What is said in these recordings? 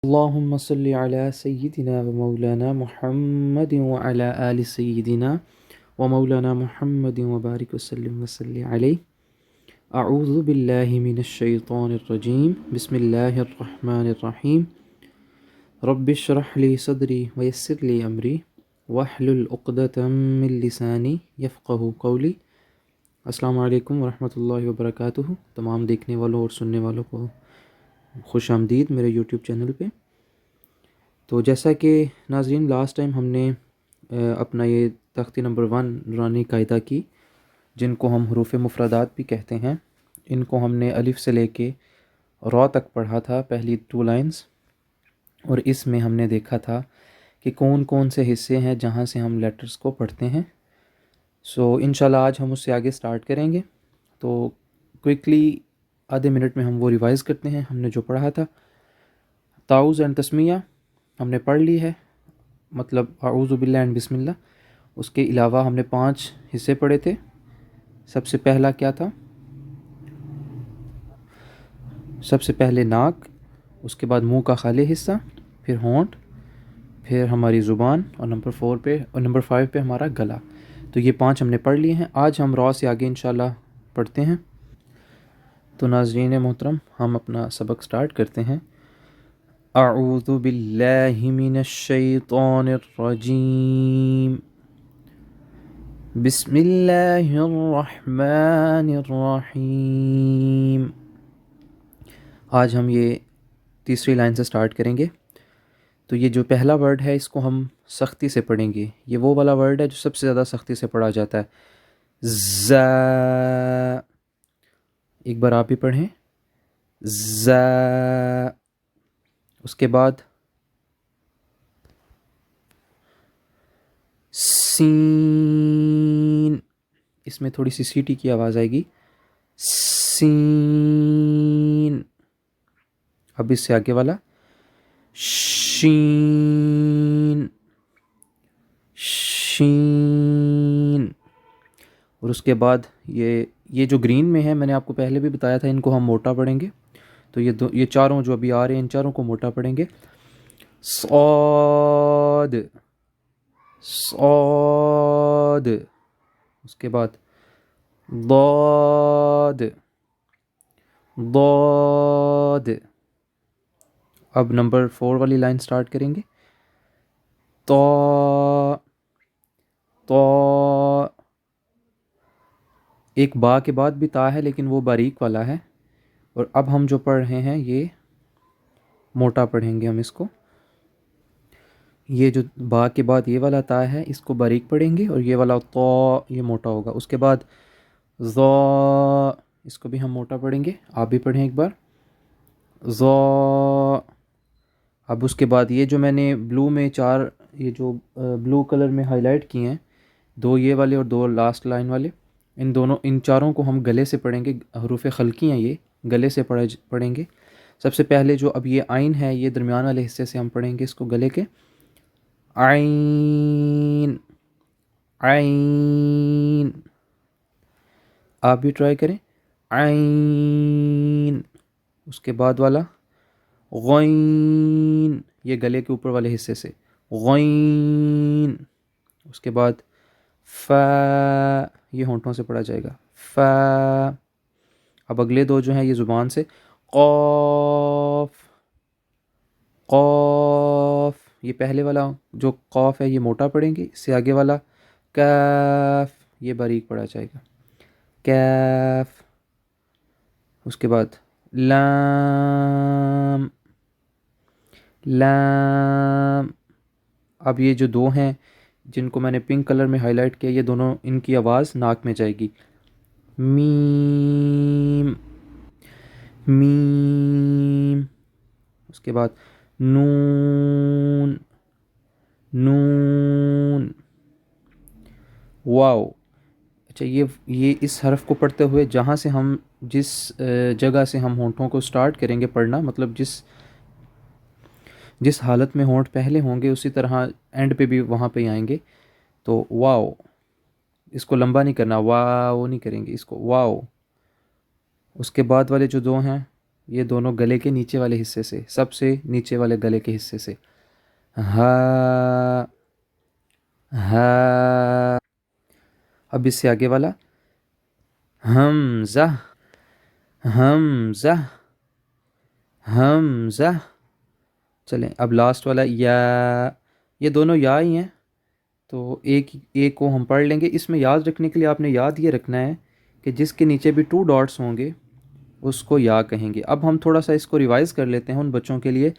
اللهم صل على سيدنا ومولانا محمد وعلى آل سيدنا ومولانا محمد وبارك وسلم وصل عليه. اعوذ باللہ من الشیطان الرجیم. بسم اللہ الرحمن الرحیم. رب اشرح لي صدری ویسر لي امری واحلل عقدۃ من لسانی یفقہوا قولی. السلام علیکم ورحمۃ اللہ وبرکاتہ. تمام دیکھنے والوں اور سننے والوں کو خوش آمدید میرے یوٹیوب چینل پہ. تو جیسا کہ ناظرین لاسٹ ٹائم ہم نے اپنا یہ تختی نمبر 1 نورانی قاعدہ کی، جن کو ہم حروف مفردات بھی کہتے ہیں، ان کو ہم نے الف سے لے کے را تک پڑھا تھا، پہلی 2 لائنز. اور اس میں ہم نے دیکھا تھا کہ کون کون سے حصے ہیں جہاں سے ہم لیٹرز کو پڑھتے ہیں. سو انشاءاللہ آج ہم اس سے آگے سٹارٹ کریں گے. تو کوئکلی آدھے منٹ میں ہم وہ ریوائز کرتے ہیں ہم نے جو پڑھا تھا. تعوذ اینڈ تسمیہ ہم نے پڑھ لی ہے، مطلب اعوذ باللہ اینڈ بسم اللہ. اس کے علاوہ ہم نے 5 حصے پڑھے تھے. سب سے پہلا کیا تھا؟ سب سے پہلے ناک، اس کے بعد منہ کا خالی حصہ، پھر ہونٹ، پھر ہماری زبان، اور نمبر 5 پہ ہمارا گلا. تو یہ 5 ہم نے پڑھ لیے ہیں. آج ہم را سے آگے انشاءاللہ پڑھتے ہیں. تو ناظرین محترم ہم اپنا سبق سٹارٹ کرتے ہیں. اعوذ باللہ من الشیطان الرجیم. بسم اللہ الرحمن الرحیم. آج ہم یہ تیسری لائن سے سٹارٹ کریں گے. تو یہ جو پہلا ورڈ ہے اس کو ہم سختی سے پڑھیں گے. یہ وہ والا ورڈ ہے جو سب سے زیادہ سختی سے پڑھا جاتا ہے. ز. ایک بار آپ بھی پڑھیں. ز. اس کے بعد سین. اس میں تھوڑی سی سیٹی کی آواز آئے گی. سین. اب اس سے آگے والا شین. شین. اور اس کے بعد یہ جو گرین میں ہے، میں نے آپ کو پہلے بھی بتایا تھا، ان کو ہم موٹا پڑھیں گے. تو یہ چاروں جو ابھی آ رہے ہیں ان چاروں کو موٹا پڑھیں گے. صاد. صاد. اس کے بعد ضاد. ضاد. اب نمبر 4 والی لائن سٹارٹ کریں گے. طا. طا. ایک با کے بعد بھی تا ہے لیکن وہ باریک والا ہے. اور اب ہم جو پڑھ رہے ہیں یہ موٹا پڑھیں گے ہم اس کو. یہ جو با کے بعد یہ والا تا ہے اس کو باریک پڑھیں گے، اور یہ والا طا یہ موٹا ہوگا. اس کے بعد ذا، اس کو بھی ہم موٹا پڑھیں گے. آپ بھی پڑھیں ایک بار. ذا. اب اس کے بعد یہ جو میں نے بلو میں 4 یہ جو بلو کلر میں ہائی لائٹ کیے ہیں، 2 یہ والے اور 2 لاسٹ لائن والے، ان چاروں کو ہم گلے سے پڑھیں گے. حروف خلقی ہیں، یہ گلے سے پڑھیں گے. سب سے پہلے جو اب یہ عین ہے یہ درمیان والے حصے سے ہم پڑھیں گے اس کو گلے کے. عین. عین. آپ بھی ٹرائی کریں. عین. اس کے بعد والا غین، یہ گلے کے اوپر والے حصے سے. غین. اس کے بعد فا، یہ ہونٹوں سے پڑھا جائے گا. فا. اب اگلے 2 جو ہیں یہ زبان سے. قاف. قاف. یہ پہلے والا جو قاف ہے یہ موٹا پڑھیں گے. اس سے آگے والا کاف یہ باریک پڑھا جائے گا. کاف. اس کے بعد لام. لام. اب یہ جو 2 ہیں جن کو میں نے پنک کلر میں ہائی لائٹ کیا، یہ دونوں ان کی آواز ناک میں جائے گی. میم. میم. اس کے بعد نون. نون. واو. اچھا یہ اس حرف کو پڑھتے ہوئے جہاں سے ہم جس جگہ سے ہم ہونٹوں کو سٹارٹ کریں گے پڑھنا، مطلب جس حالت میں ہونٹ پہلے ہوں گے اسی طرح اینڈ پہ بھی وہاں پہ ہی آئیں گے. تو واو، اس کو لمبا نہیں کرنا، واو نہیں کریں گے اس کو، واو. اس کے بعد والے جو 2 ہیں یہ دونوں گلے کے نیچے والے حصے سے، سب سے نیچے والے گلے کے حصے سے. ہا ہا. اب اس سے آگے والا حمزہ حمزہ حمزہ. چلیں اب لاسٹ والا یا. یہ دونوں یا ہی ہیں تو ایک کو ہم پڑھ لیں گے. اس میں یاد رکھنے کے لیے آپ نے یاد یہ رکھنا ہے کہ جس کے نیچے بھی 2 ڈاٹس ہوں گے اس کو یا کہیں گے. اب ہم تھوڑا سا اس کو ریوائز کر لیتے ہیں ان بچوں کے لیے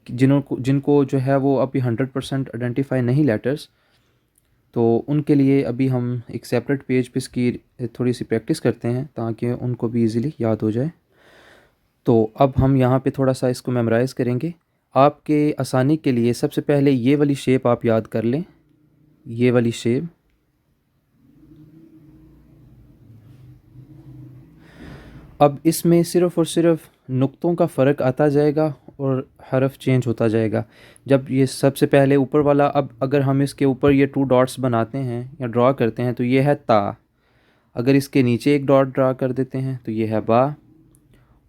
جن کو جو ہے وہ ابھی 100% آئیڈینٹیفائی نہیں لیٹرز. تو ان کے لیے ابھی ہم ایک سیپریٹ پیج پہ اس کی تھوڑی سی پریکٹس کرتے ہیں تاکہ ان کو بھی ایزیلی یاد ہو جائے. تو اب ہم یہاں پہ تھوڑا سا اس کو میمورائز کریں گے. آپ کے آسانی کے لیے سب سے پہلے یہ والی شیپ آپ یاد کر لیں. یہ والی شیپ. اب اس میں صرف اور صرف نقطوں کا فرق آتا جائے گا اور حرف چینج ہوتا جائے گا. جب یہ سب سے پہلے اوپر والا، اب اگر ہم اس کے اوپر یہ 2 ڈاٹس بناتے ہیں یا ڈرا کرتے ہیں تو یہ ہے تا. اگر اس کے نیچے ایک ڈاٹ ڈرا کر دیتے ہیں تو یہ ہے با.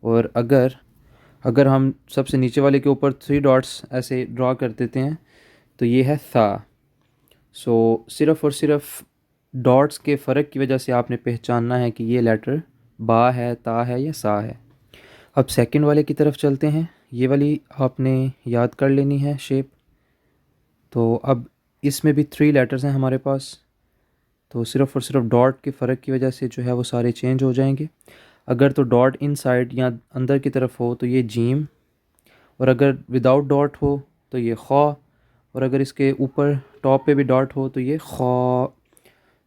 اور اگر ہم سب سے نیچے والے کے اوپر 3 ڈاٹس ایسے ڈرا کر دیتے ہیں تو یہ ہے تھا. سو صرف اور صرف ڈاٹس کے فرق کی وجہ سے آپ نے پہچاننا ہے کہ یہ لیٹر با ہے، تا ہے یا سا ہے. اب سیکنڈ والے کی طرف چلتے ہیں. یہ والی آپ نے یاد کر لینی ہے شیپ. تو اب اس میں بھی 3 لیٹرز ہیں ہمارے پاس. تو صرف اور صرف ڈاٹ کے فرق کی وجہ سے جو ہے وہ سارے چینج ہو جائیں گے. اگر تو ڈاٹ ان سائڈ یا اندر کی طرف ہو تو یہ جیم، اور اگر وداؤٹ ڈاٹ ہو تو یہ خا، اور اگر اس کے اوپر ٹاپ پہ بھی ڈاٹ ہو تو یہ خا.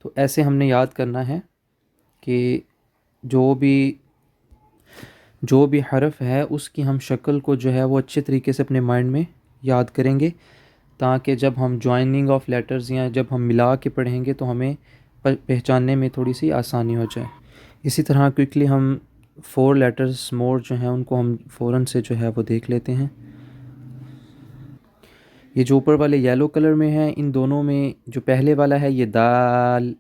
تو ایسے ہم نے یاد کرنا ہے کہ جو بھی حرف ہے اس کی ہم شکل کو جو ہے وہ اچھے طریقے سے اپنے مائنڈ میں یاد کریں گے تاکہ جب ہم جوائننگ آف لیٹرز یا جب ہم ملا کے پڑھیں گے تو ہمیں پہچاننے میں تھوڑی سی آسانی ہو جائے. اسی طرح کوئکلی ہم 4 لیٹرز مور جو ہیں ان کو ہم فوراً سے جو ہے وہ دیکھ لیتے ہیں. یہ جو اوپر والے یلو کلر میں ہیں ان دونوں میں جو پہلے والا ہے یہ دال،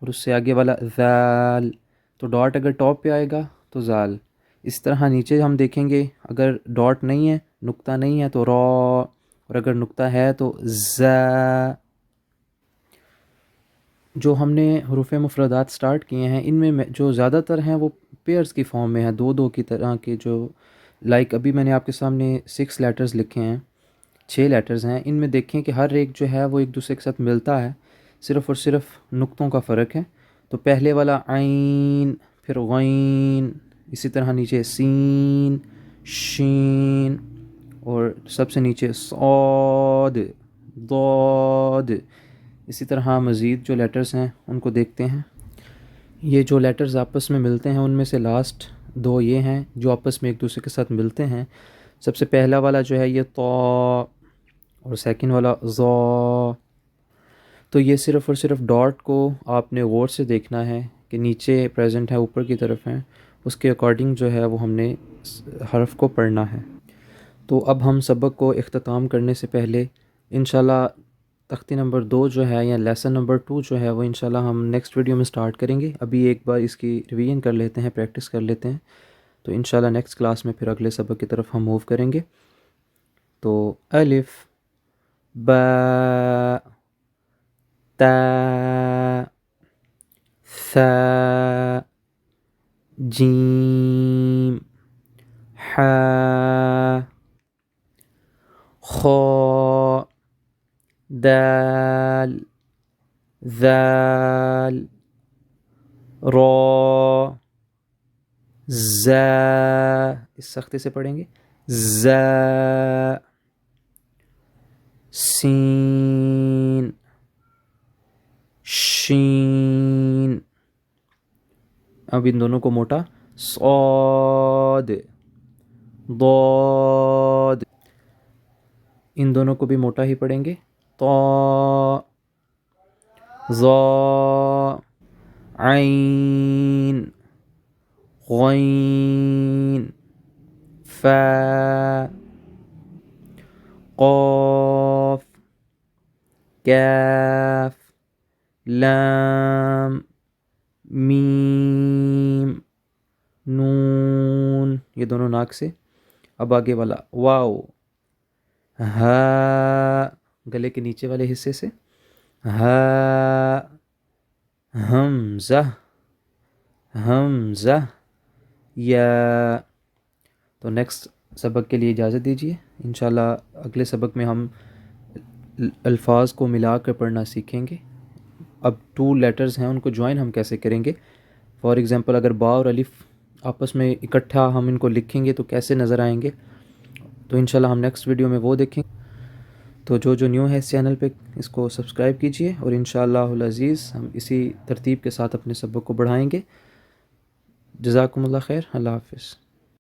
اور اس سے آگے والا ذال. تو ڈاٹ اگر ٹاپ پہ آئے گا تو زال. اس طرح نیچے ہم دیکھیں گے اگر ڈاٹ نہیں ہے، نقطہ نہیں ہے تو را، اور اگر نقطہ ہے تو زا. جو ہم نے حروف مفردات سٹارٹ کیے ہیں ان میں جو زیادہ تر ہیں وہ پیئرز کی فارم میں ہیں، 2 کی طرح کے. جو لائک ابھی میں نے آپ کے سامنے 6 لیٹرز لکھے ہیں، 6 لیٹرز ہیں. ان میں دیکھیں کہ ہر ایک جو ہے وہ ایک دوسرے کے ساتھ ملتا ہے، صرف اور صرف نقطوں کا فرق ہے. تو پہلے والا عین، پھر غین، اسی طرح نیچے سین، شین، اور سب سے نیچے صاد، ضاد. اسی طرح مزید جو لیٹرز ہیں ان کو دیکھتے ہیں. یہ جو لیٹرز آپس میں ملتے ہیں ان میں سے لاسٹ 2 یہ ہیں جو آپس میں ایک دوسرے کے ساتھ ملتے ہیں. سب سے پہلا والا جو ہے یہ طا، اور سیکنڈ والا ظا. تو یہ صرف اور صرف ڈاٹ کو آپ نے غور سے دیکھنا ہے کہ نیچے پریزنٹ ہے اوپر کی طرف ہیں، اس کے اکارڈنگ جو ہے وہ ہم نے حرف کو پڑھنا ہے. تو اب ہم سبق کو اختتام کرنے سے پہلے انشاءاللہ تختی نمبر 2 جو ہے یا لیسن نمبر 2 جو ہے وہ انشاءاللہ ہم نیکسٹ ویڈیو میں سٹارٹ کریں گے. ابھی ایک بار اس کی ریویژن کر لیتے ہیں، پریکٹس کر لیتے ہیں. تو انشاءاللہ نیکسٹ کلاس میں پھر اگلے سبق کی طرف ہم موو کریں گے. تو الف، با، تا، ثا، جیم، حا، خا، دال، ذال، را، زا. اس سختے سے پڑھیں گے. زا، سین، شین. اب ان دونوں کو موٹا. صاد، ضاد. ان دونوں کو بھی موٹا ہی پڑھیں گے. طا، ظا، عین، غین، فا، قاف، کاف، لام، میم، نون. ناک سے. اب آگے والا واو، ہا گلے کے نیچے والے حصے سے، ہا، حمزہ، حمزہ، یا. تو نیکسٹ سبق کے لیے اجازت دیجیے. انشاءاللہ اگلے سبق میں ہم الفاظ کو ملا کر پڑھنا سیکھیں گے. اب 2 لیٹرز ہیں، ان کو جوائن ہم کیسے کریں گے. فار ایگزامپل اگر با اور الف آپس میں اکٹھا ہم ان کو لکھیں گے تو کیسے نظر آئیں گے، تو انشاءاللہ ہم نیکسٹ ویڈیو میں وہ دیکھیں. تو جو نیو ہے اس چینل پہ اس کو سبسکرائب کیجیے، اور انشاءاللہ العزیز ہم اسی ترتیب کے ساتھ اپنے سبق کو بڑھائیں گے. جزاکم اللہ خیر. اللہ حافظ.